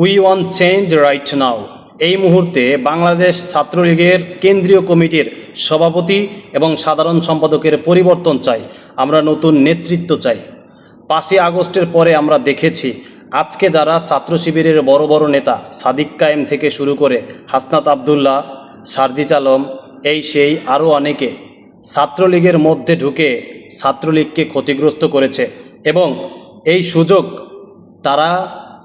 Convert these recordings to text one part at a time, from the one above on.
We want change right now. এই মুহূর্তে বাংলাদেশ ছাত্রলীগের কেন্দ্রীয় কমিটির সভাপতি এবং সাধারণ সম্পাদকের পরিবর্তন চাই। আমরা নতুন নেতৃত্ব চাই। 5ই আগস্টের পরে আমরা দেখেছি আজকে যারা ছাত্র শিবিরের বড় বড় নেতা সাদিক কায়েম থেকে শুরু করে হাসনাত আবদুল্লাহ, সারজিস আলম, এই সেই আরও অনেকে ছাত্রলীগের মধ্যে ঢুকে ছাত্রলীগকে ক্ষতিগ্রস্ত করেছে এবং এই সুযোগ তারা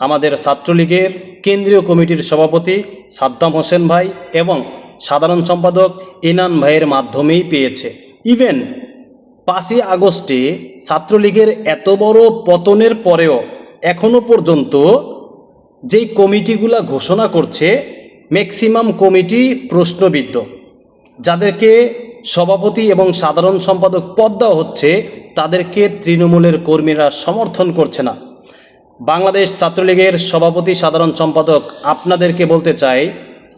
আমাদের ছাত্রলীগের কেন্দ্রীয় কমিটির সভাপতি সাদ্দাম হোসেন ভাই এবং সাধারণ সম্পাদক ইনান ভাইয়ের মাধ্যমেই পেয়েছে। ইভেন 5ই আগস্টে ছাত্রলীগের এত বড় পতনের পরেও এখনও পর্যন্ত যেই কমিটিগুলা ঘোষণা করছে ম্যাক্সিমাম কমিটি প্রশ্নবিদ্ধ। যাদেরকে সভাপতি এবং সাধারণ সম্পাদক পদ দেওয়া হচ্ছে তাদেরকে তৃণমূলের কর্মীরা সমর্থন করছে না। বাংলাদেশ ছাত্রলীগের সভাপতি সাধারণ সম্পাদক আপনাদেরকে বলতে চাই,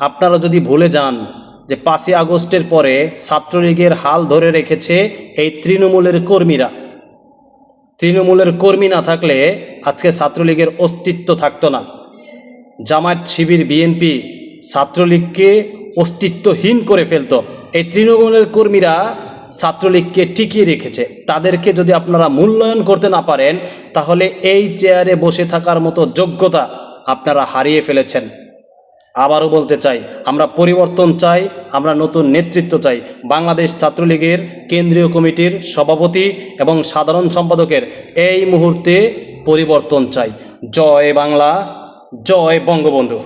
আপনারা যদি ভুলে যান যে 5ই আগস্টের পরে ছাত্রলীগের হাল ধরে রেখেছে এই তৃণমূলের কর্মীরা। তৃণমূলের কর্মী না থাকলে আজকে ছাত্রলীগের অস্তিত্ব থাকতো না। জামায়াত, শিবির, বিএনপি ছাত্রলীগকে অস্তিত্বহীন করে ফেলতো। এই তৃণমূলের কর্মীরা ছাত্রলীগকে টিকিয়ে রেখেছে। তাদেরকে যদি আপনারা মূল্যায়ন করতে না পারেন তাহলে এই চেয়ারে বসে থাকার মতো যোগ্যতা আপনারা হারিয়ে ফেলেছেন। আবারও বলতে চাই, আমরা পরিবর্তন চাই, আমরা নতুন নেতৃত্ব চাই। বাংলাদেশ ছাত্রলীগের কেন্দ্রীয় কমিটির সভাপতি এবং সাধারণ সম্পাদকের এই মুহূর্তে পরিবর্তন চাই। জয় বাংলা, জয় বঙ্গবন্ধু।